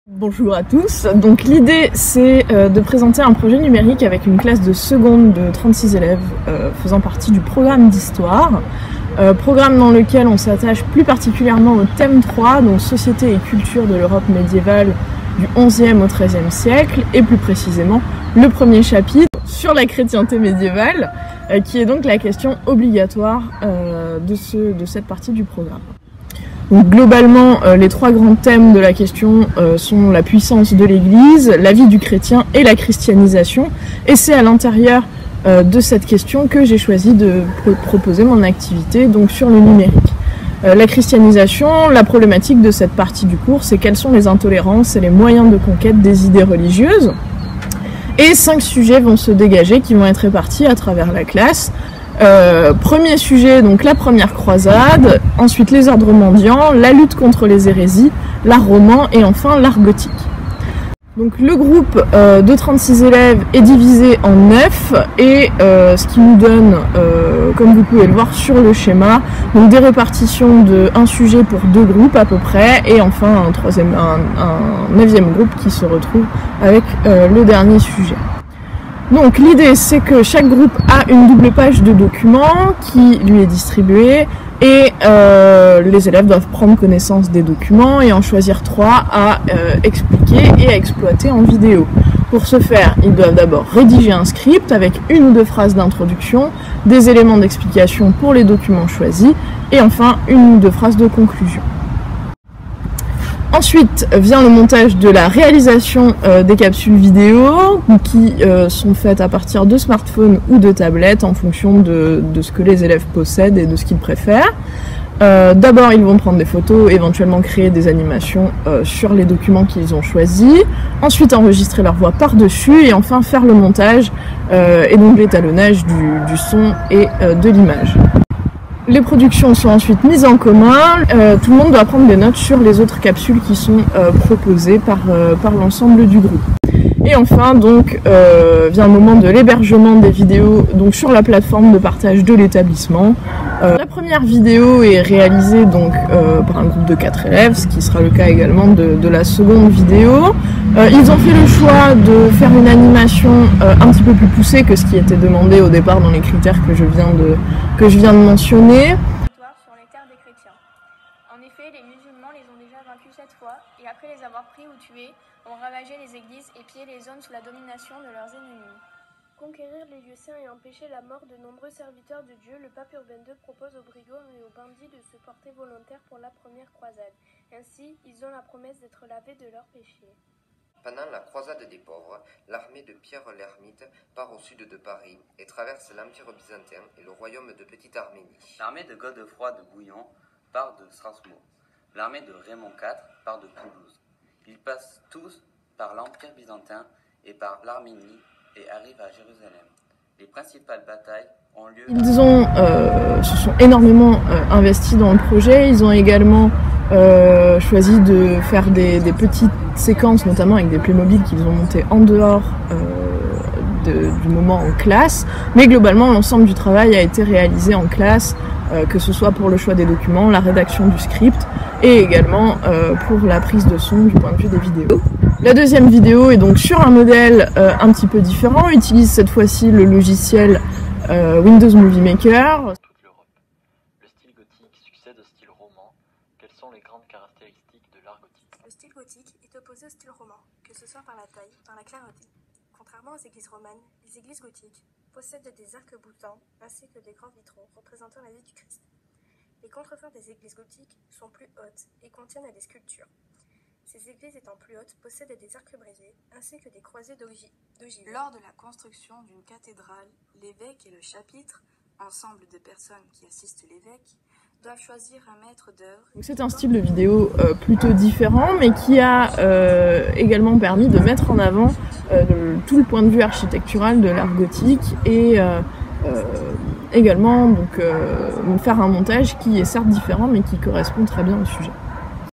Bonjour à tous, donc l'idée c'est de présenter un projet numérique avec une classe de seconde de 36 élèves faisant partie du programme d'histoire, programme dans lequel on s'attache plus particulièrement au thème 3, donc société et culture de l'Europe médiévale du XIe au XIIIe siècle, et plus précisément le premier chapitre sur la chrétienté médiévale, qui est donc la question obligatoire de cette partie du programme. Donc globalement, les trois grands thèmes de la question sont la puissance de l'Église, la vie du chrétien et la christianisation. Et c'est à l'intérieur de cette question que j'ai choisi de proposer mon activité, donc sur le numérique. La christianisation, la problématique de cette partie du cours, c'est quelles sont les intolérances et les moyens de conquête des idées religieuses. Et 5 sujets vont se dégager qui vont être répartis à travers la classe. Premier sujet, donc la première croisade, ensuite les ordres mendiants, la lutte contre les hérésies, l'art roman et enfin l'art gothique. Donc le groupe de 36 élèves est divisé en 9 et ce qui nous donne, comme vous pouvez le voir sur le schéma, donc des répartitions de un sujet pour 2 groupes à peu près et enfin un 9e groupe qui se retrouve avec le dernier sujet. Donc l'idée c'est que chaque groupe a une double page de document qui lui est distribuée et les élèves doivent prendre connaissance des documents et en choisir 3 à expliquer et à exploiter en vidéo. Pour ce faire, ils doivent d'abord rédiger un script avec 1 ou 2 phrases d'introduction, des éléments d'explication pour les documents choisis et enfin 1 ou 2 phrases de conclusion. Ensuite vient le montage de la réalisation des capsules vidéo qui sont faites à partir de smartphones ou de tablettes en fonction de ce que les élèves possèdent et de ce qu'ils préfèrent. D'abord ils vont prendre des photos, éventuellement créer des animations sur les documents qu'ils ont choisis, ensuite enregistrer leur voix par-dessus et enfin faire le montage et donc l'étalonnage du son et de l'image. Les productions sont ensuite mises en commun, tout le monde doit prendre des notes sur les autres capsules qui sont proposées par l'ensemble du groupe. Et enfin donc vient le moment de l'hébergement des vidéos donc sur la plateforme de partage de l'établissement. La première vidéo est réalisée donc par un groupe de 4 élèves, ce qui sera le cas également de la seconde vidéo. Ils ont fait le choix de faire une animation un petit peu plus poussée que ce qui était demandé au départ dans les critères que je viens de mentionner. Sur les terres des chrétiens. En effet, les musulmans les ont déjà vaincus 7 fois et après les avoir pris ou tués, ont ravagé les églises et pillé les zones sous la domination de leurs ennemis. Conquérir les lieux saints et empêcher la mort de nombreux serviteurs de Dieu, le pape Urbain II propose aux brigands et aux bandits de se porter volontaires pour la première croisade. Ainsi, ils ont la promesse d'être lavés de leurs péchés. Pendant la croisade des pauvres, l'armée de Pierre l'Ermite part au sud de Paris et traverse l'Empire byzantin et le royaume de Petite-Arménie. L'armée de Godefroy de Bouillon part de Strasbourg. L'armée de Raymond IV part de Toulouse. Ils passent tous par l'Empire byzantin et par l'Arménie et arrivent à Jérusalem. Les principales batailles ont lieu... Ils se sont énormément investis dans le projet. Ils ont également choisi de faire des petites séquences, notamment avec des Playmobil qu'ils ont montés en dehors du moment en classe. Mais globalement, l'ensemble du travail a été réalisé en classe, que ce soit pour le choix des documents, la rédaction du script et également pour la prise de son du point de vue des vidéos. La deuxième vidéo est donc sur un modèle un petit peu différent, utilise cette fois-ci le logiciel Windows Movie Maker. Toute l'Europe. Le style gothique succède au style roman. Quelles sont les grandes caractéristiques de l'art gothique? Le style gothique est opposé au style roman, que ce soit par la taille, par la clarté. Contrairement aux églises romanes, les églises gothiques possèdent des arcs-boutants ainsi que des grands vitraux représentant la vie du Christ. Les contreforts des églises gothiques sont plus hautes et contiennent des sculptures. Ces églises étant plus hautes possèdent des arcs brisés ainsi que des croisées d'ogives. Lors de la construction d'une cathédrale, l'évêque et le chapitre, ensemble de personnes qui assistent l'évêque, doivent choisir un maître d'œuvre. C'est un style de vidéo plutôt différent, mais qui a également permis de mettre en avant tout le point de vue architectural de l'art gothique et également donc, faire un montage qui est certes différent mais qui correspond très bien au sujet.